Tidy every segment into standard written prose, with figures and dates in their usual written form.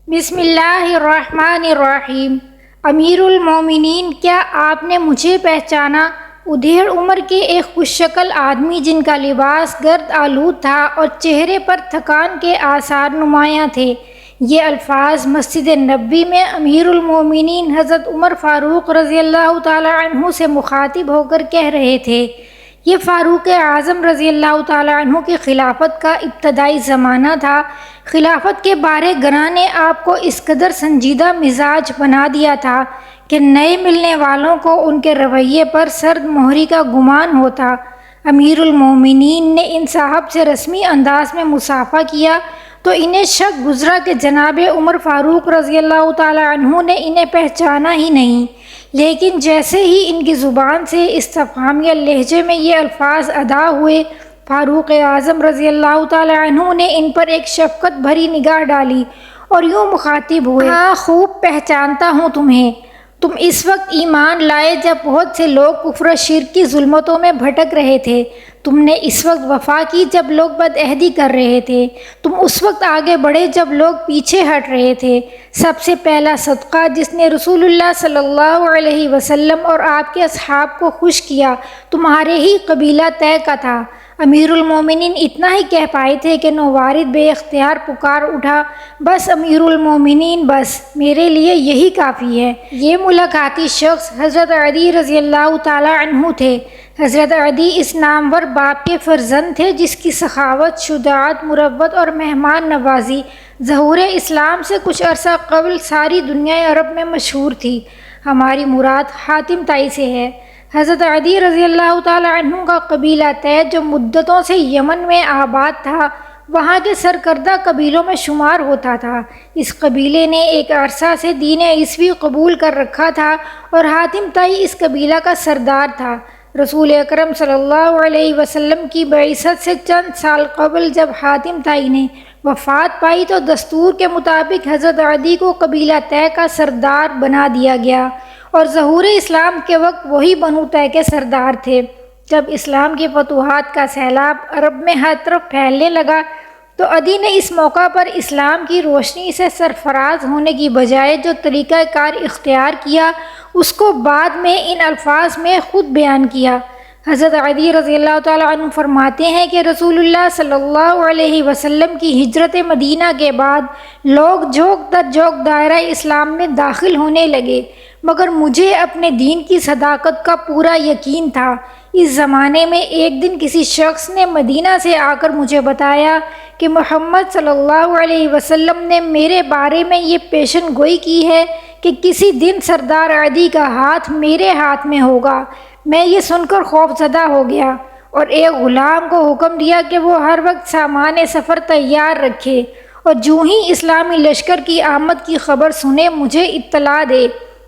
بسم اللہ الرحمن الرحیم۔ امیر المومنین، کیا آپ نے مجھے پہچانا؟ ادھیڑ عمر کے ایک خوش شکل آدمی جن کا لباس گرد آلود تھا اور چہرے پر تھکان کے آثار نمایاں تھے۔ یہ الفاظ مسجد نبوی میں امیر المومنین حضرت عمر فاروق رضی اللہ تعالی عنہ سے مخاطب ہو کر کہہ رہے تھے۔ یہ فاروق اعظم رضی اللہ تعالی عنہ کی خلافت کا ابتدائی زمانہ تھا۔ خلافت کے بارے گراں نے آپ کو اس قدر سنجیدہ مزاج بنا دیا تھا کہ نئے ملنے والوں کو ان کے رویے پر سرد مہری کا گمان ہوتا۔ امیر المومنین نے ان صاحب سے رسمی انداز میں مصافحہ کیا تو انہیں شک گزرا کہ جناب عمر فاروق رضی اللہ تعالی عنہ نے انہیں پہچانا ہی نہیں، لیکن جیسے ہی ان کی زبان سے استفہامیہ لہجے میں یہ الفاظ ادا ہوئے، فاروق اعظم رضی اللہ تعالی عنہ نے ان پر ایک شفقت بھری نگاہ ڈالی اور یوں مخاطب ہوئے، ہاں خوب پہچانتا ہوں تمہیں۔ تم اس وقت ایمان لائے جب بہت سے لوگ کفر و شرک کی ظلمتوں میں بھٹک رہے تھے۔ تم نے اس وقت وفا کی جب لوگ بدعہدی کر رہے تھے۔ تم اس وقت آگے بڑھے جب لوگ پیچھے ہٹ رہے تھے۔ سب سے پہلا صدقہ جس نے رسول اللہ صلی اللہ علیہ وسلم اور آپ کے اصحاب کو خوش کیا تمہارے ہی قبیلہ طے کا تھا۔ امیر المومنین اتنا ہی کہہ پائے تھے کہ نووارد بے اختیار پکار اٹھا، بس امیر المومنین، بس میرے لیے یہی کافی ہے۔ یہ ملاقاتی شخص حضرت علی رضی اللہ تعالی عنہ تھے۔ حضرت علی اس نامور باپ کے فرزند تھے جس کی سخاوت، شجاعت، مروت اور مہمان نوازی ظہور اسلام سے کچھ عرصہ قبل ساری دنیا عرب میں مشہور تھی۔ ہماری مراد حاتم طائی سے ہے۔ حضرت علی رضی اللہ تعالی عنہ کا قبیلہ طے جو مدتوں سے یمن میں آباد تھا، وہاں کے سرکردہ قبیلوں میں شمار ہوتا تھا۔ اس قبیلے نے ایک عرصہ سے دین عیسوی قبول کر رکھا تھا اور حاتم طائی اس قبیلہ کا سردار تھا۔ رسول اکرم صلی اللہ علیہ وسلم کی بعثت سے چند سال قبل جب حاتم طائی نے وفات پائی تو دستور کے مطابق حضرت علی کو قبیلہ طے کا سردار بنا دیا گیا اور ظہور اسلام کے وقت وہی بنو طے کے سردار تھے۔ جب اسلام کی فتوحات کا سیلاب عرب میں ہر طرف پھیلنے لگا تو علی نے اس موقع پر اسلام کی روشنی سے سرفراز ہونے کی بجائے جو طریقہ کار اختیار کیا اس کو بعد میں ان الفاظ میں خود بیان کیا۔ حضرت علی رضی اللہ تعالیٰ عنہ فرماتے ہیں کہ رسول اللہ صلی اللہ علیہ وسلم کی ہجرت مدینہ کے بعد لوگ جھوک در جھوک دائرہ اسلام میں داخل ہونے لگے، مگر مجھے اپنے دین کی صداقت کا پورا یقین تھا۔ اس زمانے میں ایک دن کسی شخص نے مدینہ سے آ کر مجھے بتایا کہ محمد صلی اللہ علیہ وسلم نے میرے بارے میں یہ پیشن گوئی کی ہے کہ کسی دن سردار علی کا ہاتھ میرے ہاتھ میں ہوگا۔ میں یہ سن کر خوف زدہ ہو گیا اور ایک غلام کو حکم دیا کہ وہ ہر وقت سامان سفر تیار رکھے اور جو ہی اسلامی لشکر کی آمد کی خبر سنے مجھے اطلاع دے۔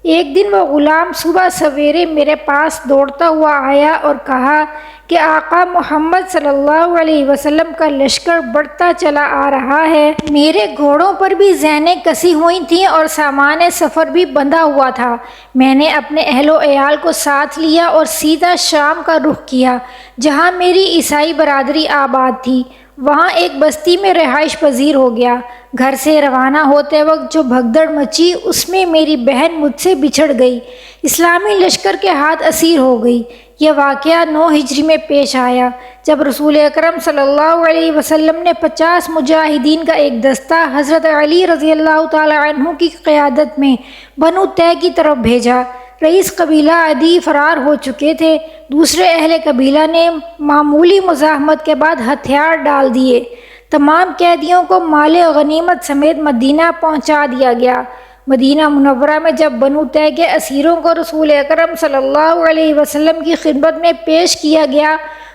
ایک دن وہ غلام صبح سویرے میرے پاس دوڑتا ہوا آیا اور کہا کہ آقا محمد صلی اللہ علیہ وسلم کا لشکر بڑھتا چلا آ رہا ہے۔ میرے گھوڑوں پر بھی زینیں کسی ہوئی تھیں اور سامان سفر بھی بندھا ہوا تھا۔ میں نے اپنے اہل و عیال کو ساتھ لیا اور سیدھا شام کا رخ کیا جہاں میری عیسائی برادری آباد تھی۔ وہاں ایک بستی میں رہائش پذیر ہو گیا۔ گھر سے روانہ ہوتے وقت جو بھگدڑ مچی اس میں میری بہن مجھ سے بچھڑ گئی، اسلامی لشکر کے ہاتھ اسیر ہو گئی۔ یہ واقعہ 9 ہجری میں پیش آیا جب رسول اکرم صلی اللہ علیہ وسلم نے 50 مجاہدین کا ایک دستہ حضرت علی رضی اللہ تعالی عنہ کی قیادت میں بنو طے کی طرف بھیجا۔ رئیس قبیلہ عدی فرار ہو چکے تھے۔ دوسرے اہل قبیلہ نے معمولی مزاحمت کے بعد ہتھیار ڈال دیے۔ تمام قیدیوں کو مال غنیمت سمیت مدینہ پہنچا دیا گیا۔ مدینہ منورہ میں جب بنو طے کے اسیروں کو رسول اکرم صلی اللہ علیہ وسلم کی خدمت میں پیش کیا گیا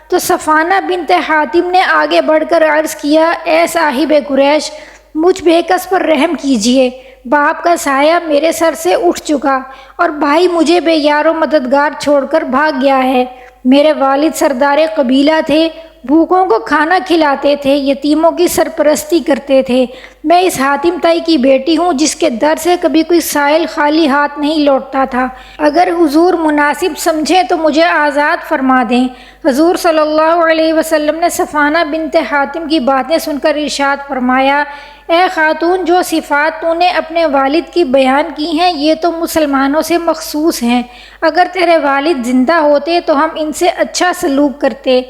تو صفانہ بنت حاتم نے آگے بڑھ کر عرض کیا، اے صاحب قریش، مجھ بے کس پر رحم کیجیے۔ باپ کا سایہ میرے سر سے اٹھ چکا اور بھائی مجھے بے یار و مددگار چھوڑ کر بھاگ گیا ہے۔ میرے والد سردار قبیلہ تھے، بھوکوں کو کھانا کھلاتے تھے، یتیموں کی سرپرستی کرتے تھے۔ میں اس حاتم طائی کی بیٹی ہوں جس کے در سے کبھی کوئی سائل خالی ہاتھ نہیں لوٹتا تھا۔ اگر حضور مناسب سمجھیں تو مجھے آزاد فرما دیں۔ حضور صلی اللہ علیہ وسلم نے صفانہ بنت حاتم کی باتیں سن کر ارشاد فرمایا، اے خاتون، جو صفات تو نے اپنے والد کی بیان کی ہیں یہ تو مسلمانوں سے مخصوص ہیں۔ اگر تیرے والد زندہ ہوتے تو ہم ان سے اچھا سلوک کرتے۔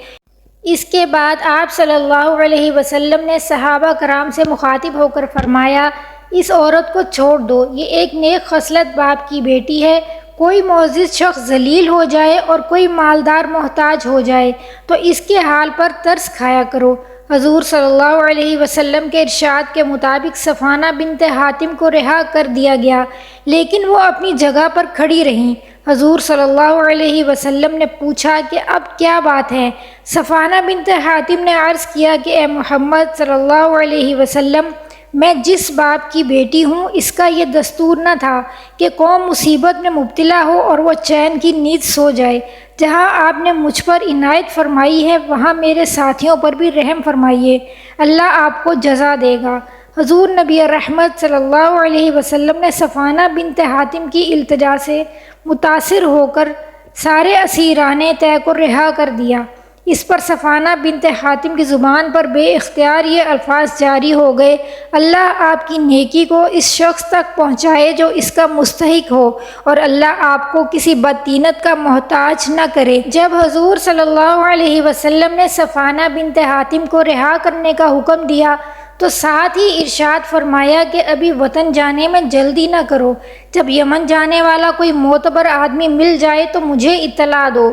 اس کے بعد آپ صلی اللہ علیہ وسلم نے صحابہ کرام سے مخاطب ہو کر فرمایا، اس عورت کو چھوڑ دو، یہ ایک نیک خصلت باپ کی بیٹی ہے۔ کوئی معزز شخص ذلیل ہو جائے اور کوئی مالدار محتاج ہو جائے تو اس کے حال پر ترس کھایا کرو۔ حضور صلی اللہ علیہ وسلم کے ارشاد کے مطابق صفانہ بنت حاتم کو رہا کر دیا گیا، لیکن وہ اپنی جگہ پر کھڑی رہیں۔ حضور صلی اللہ علیہ وسلم نے پوچھا کہ اب کیا بات ہے؟ صفانہ بنت حاتم نے عرض کیا کہ اے محمد صلی اللہ علیہ وسلم، میں جس باپ کی بیٹی ہوں اس کا یہ دستور نہ تھا کہ قوم مصیبت میں مبتلا ہو اور وہ چین کی نیند سو جائے۔ جہاں آپ نے مجھ پر عنایت فرمائی ہے وہاں میرے ساتھیوں پر بھی رحم فرمائیے، اللہ آپ کو جزا دے گا۔ حضور نبی رحمت صلی اللہ علیہ وسلم نے صفانہ بنت حاتم کی التجا سے متاثر ہو کر سارے اسیران طے کو رہا کر دیا۔ اس پر صفانہ بنت حاتم کی زبان پر بے اختیار یہ الفاظ جاری ہو گئے، اللہ آپ کی نیکی کو اس شخص تک پہنچائے جو اس کا مستحق ہو، اور اللہ آپ کو کسی بدطینت کا محتاج نہ کرے۔ جب حضور صلی اللہ علیہ وسلم نے صفانہ بنت حاتم کو رہا کرنے کا حکم دیا تو ساتھ ہی ارشاد فرمایا کہ ابھی وطن جانے میں جلدی نہ کرو، جب یمن جانے والا کوئی معتبر آدمی مل جائے تو مجھے اطلاع دو۔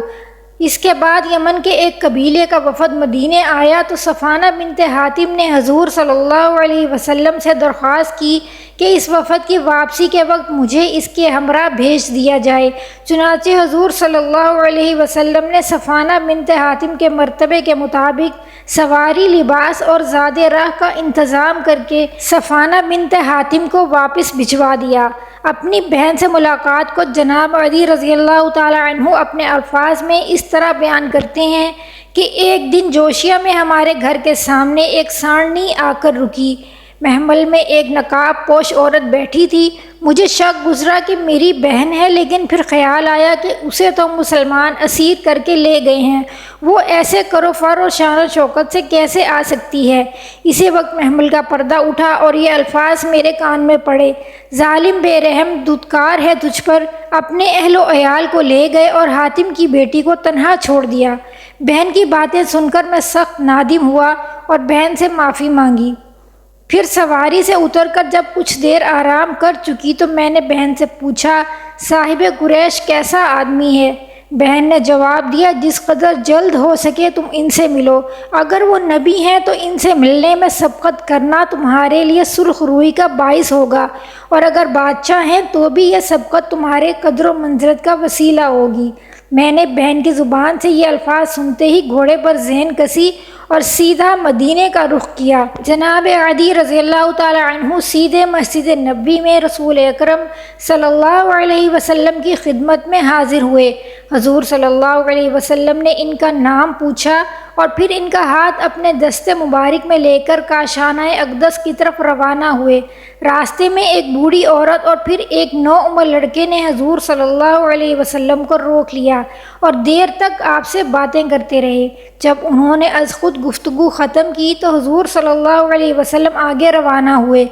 اس کے بعد یمن کے ایک قبیلے کا وفد مدینے آیا تو صفانہ بنت حاتم نے حضور صلی اللہ علیہ وسلم سے درخواست کی کہ اس وفد کی واپسی کے وقت مجھے اس کے ہمراہ بھیج دیا جائے۔ چنانچہ حضور صلی اللہ علیہ وسلم نے صفانہ بنت حاتم کے مرتبے کے مطابق سواری، لباس اور زاد راہ کا انتظام کر کے صفانہ بنت حاتم کو واپس بھجوا دیا۔ اپنی بہن سے ملاقات کو جناب علی رضی اللہ تعالی عنہ اپنے الفاظ میں اس طرح بیان کرتے ہیں کہ ایک دن جوشیہ میں ہمارے گھر کے سامنے ایک سانڈنی آ کر رکی۔ محمل میں ایک نقاب پوش عورت بیٹھی تھی۔ مجھے شک گزرا کہ میری بہن ہے، لیکن پھر خیال آیا کہ اسے تو مسلمان اسیر کر کے لے گئے ہیں، وہ ایسے کرو فر اور شان و شوکت سے کیسے آ سکتی ہے؟ اسی وقت محمل کا پردہ اٹھا اور یہ الفاظ میرے کان میں پڑے، ظالم بے رحم دھتکار ہے تجھ پر، اپنے اہل و عیال کو لے گئے اور حاتم کی بیٹی کو تنہا چھوڑ دیا۔ بہن کی باتیں سن کر میں سخت نادم ہوا اور بہن سے معافی مانگی۔ پھر سواری سے اتر کر جب کچھ دیر آرام کر چکی تو میں نے بہن سے پوچھا، صاحب قریش کیسا آدمی ہے؟ بہن نے جواب دیا، جس قدر جلد ہو سکے تم ان سے ملو، اگر وہ نبی ہیں تو ان سے ملنے میں سبقت کرنا تمہارے لیے سرخ روئی کا باعث ہوگا، اور اگر بادشاہ ہیں تو بھی یہ سبقت تمہارے قدر و منزلت کا وسیلہ ہوگی۔ میں نے بہن کی زبان سے یہ الفاظ سنتے ہی گھوڑے پر ذہن کسی اور سیدھا مدینے کا رخ کیا۔ جناب علی رضی اللہ تعالی عنہ سیدھے مسجد نبوی میں رسول اکرم صلی اللہ علیہ وسلم کی خدمت میں حاضر ہوئے۔ حضور صلی اللہ علیہ وسلم نے ان کا نام پوچھا اور پھر ان کا ہاتھ اپنے دست مبارک میں لے کر کاشانہ اقدس کی طرف روانہ ہوئے۔ راستے میں ایک بوڑھی عورت اور پھر ایک نوعمر لڑکے نے حضور صلی اللہ علیہ وسلم کو روک لیا اور دیر تک آپ سے باتیں کرتے رہے۔ جب انہوں نے از خود گفتگو ختم کی تو حضور صلی اللہ علیہ وسلم آگے روانہ ہوئے۔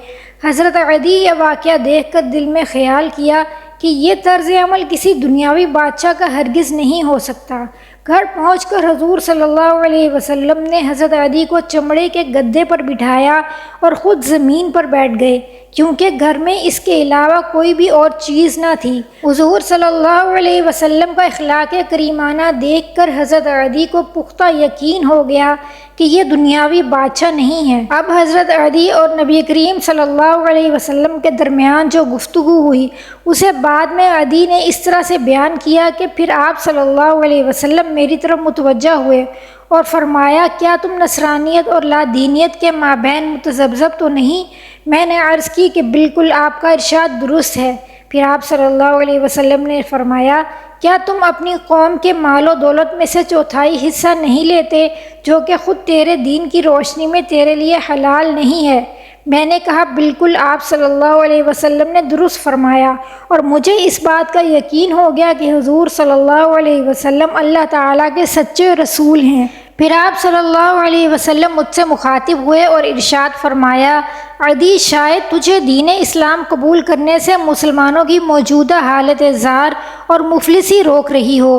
حضرت علی یہ واقعہ دیکھ کر دل میں خیال کیا کہ یہ طرز عمل کسی دنیاوی بادشاہ کا ہرگز نہیں ہو سکتا۔ گھر پہنچ کر حضور صلی اللہ علیہ وسلم نے حضرت علی کو چمڑے کے گدے پر بٹھایا اور خود زمین پر بیٹھ گئے، کیونکہ گھر میں اس کے علاوہ کوئی بھی اور چیز نہ تھی۔ حضور صلی اللہ علیہ وسلم کا اخلاق کریمانہ دیکھ کر حضرت علی کو پختہ یقین ہو گیا کہ یہ دنیاوی بادشاہ نہیں ہے۔ اب حضرت علی اور نبی کریم صلی اللہ علیہ وسلم کے درمیان جو گفتگو ہوئی اسے بعد میں علی نے اس طرح سے بیان کیا کہ پھر آپ صلی اللہ علیہ وسلم میری طرف متوجہ ہوئے اور فرمایا، کیا تم نصرانیت اور لادینیت کے مابین متذبذب تو نہیں؟ میں نے عرض کی کہ بالکل، آپ کا ارشاد درست ہے۔ پھر آپ صلی اللہ علیہ وسلم نے فرمایا، کیا تم اپنی قوم کے مال و دولت میں سے چوتھائی حصہ نہیں لیتے جو کہ خود تیرے دین کی روشنی میں تیرے لیے حلال نہیں ہے؟ میں نے کہا بالکل، آپ صلی اللہ علیہ وسلم نے درست فرمایا، اور مجھے اس بات کا یقین ہو گیا کہ حضور صلی اللہ علیہ وسلم اللہ تعالیٰ کے سچے رسول ہیں۔ پھر آپ صلی اللہ علیہ وسلم مجھ سے مخاطب ہوئے اور ارشاد فرمایا، عدی، شاید تجھے دین اسلام قبول کرنے سے مسلمانوں کی موجودہ حالت زار اور مفلسی روک رہی ہو۔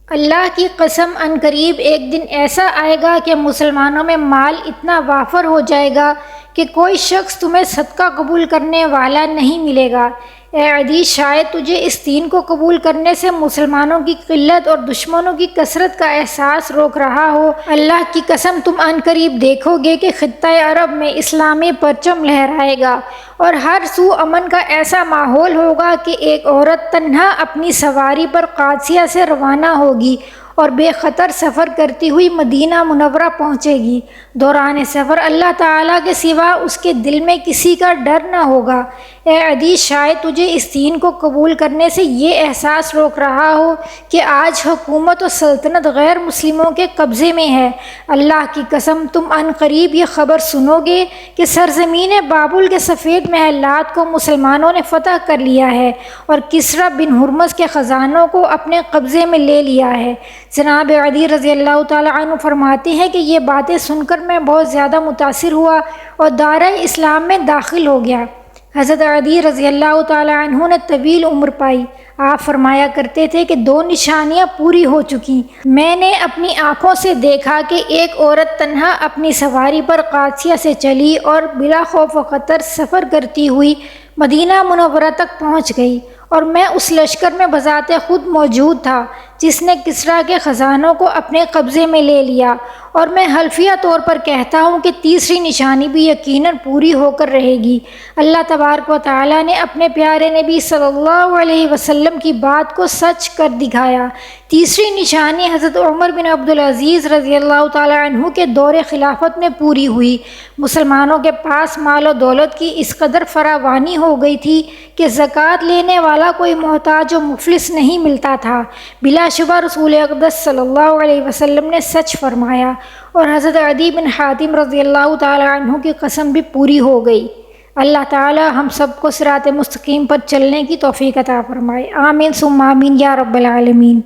اللہ کی قسم، ان قریب ایک دن ایسا آئے گا کہ مسلمانوں میں مال اتنا وافر ہو جائے گا کہ کوئی شخص تمہیں صدقہ قبول کرنے والا نہیں ملے گا۔ اے عدی، شاید تجھے اس دین کو قبول کرنے سے مسلمانوں کی قلت اور دشمنوں کی کثرت کا احساس روک رہا ہو۔ اللہ کی قسم، تم ان قریب دیکھو گے کہ خطہ عرب میں اسلامی پرچم لہرائے گا اور ہر سو امن کا ایسا ماحول ہوگا کہ ایک عورت تنہا اپنی سواری پر قادسیہ سے روانہ ہوگی اور بے خطر سفر کرتی ہوئی مدینہ منورہ پہنچے گی۔ دوران سفر اللہ تعالیٰ کے سوا اس کے دل میں کسی کا ڈر نہ ہوگا۔ اے عدی، شاید تجھے اس دین کو قبول کرنے سے یہ احساس روک رہا ہو کہ آج حکومت و سلطنت غیر مسلموں کے قبضے میں ہے۔ اللہ کی قسم، تم ان قریب یہ خبر سنو گے کہ سرزمین بابل کے سفید محلات کو مسلمانوں نے فتح کر لیا ہے اور کسریٰ بن ہرمز کے خزانوں کو اپنے قبضے میں لے لیا ہے۔ جناب عدی رضی اللہ تعالیٰ عنہ فرماتے ہیں کہ یہ باتیں سن کر میں بہت زیادہ متاثر ہوا اور دائرہ اسلام میں داخل ہو گیا۔ حضرت عدی رضی اللہ تعالیٰ عنہ نے طویل عمر پائی۔ آپ فرمایا کرتے تھے کہ 2 نشانیاں پوری ہو چکی۔ میں نے اپنی آنکھوں سے دیکھا کہ ایک عورت تنہا اپنی سواری پر قادسیہ سے چلی اور بلا خوف و خطر سفر کرتی ہوئی مدینہ منورہ تک پہنچ گئی، اور میں اس لشکر میں بذات خود موجود تھا جس نے کسریٰ کے خزانوں کو اپنے قبضے میں لے لیا، اور میں حلفیہ طور پر کہتا ہوں کہ تیسری نشانی بھی یقیناً پوری ہو کر رہے گی۔ اللہ تبارک و تعالیٰ نے اپنے پیارے نبی صلی اللہ علیہ وسلم کی بات کو سچ کر دکھایا۔ تیسری نشانی حضرت عمر بن عبدالعزیز رضی اللہ تعالیٰ عنہ کے دور خلافت میں پوری ہوئی۔ مسلمانوں کے پاس مال و دولت کی اس قدر فراوانی ہو گئی تھی کہ زکوٰۃ لینے والا کوئی محتاج و مفلس نہیں ملتا تھا۔ بلا شبہ رسول اقدس صلی اللہ علیہ وسلم نے سچ فرمایا، اور حضرت عدی بن حاتم رضی اللہ تعالیٰ عنہ کی قسم بھی پوری ہو گئی۔ اللہ تعالی ہم سب کو صراط مستقیم پر چلنے کی توفیق عطا فرمائے۔ آمین ثم آمین یا رب العالمین۔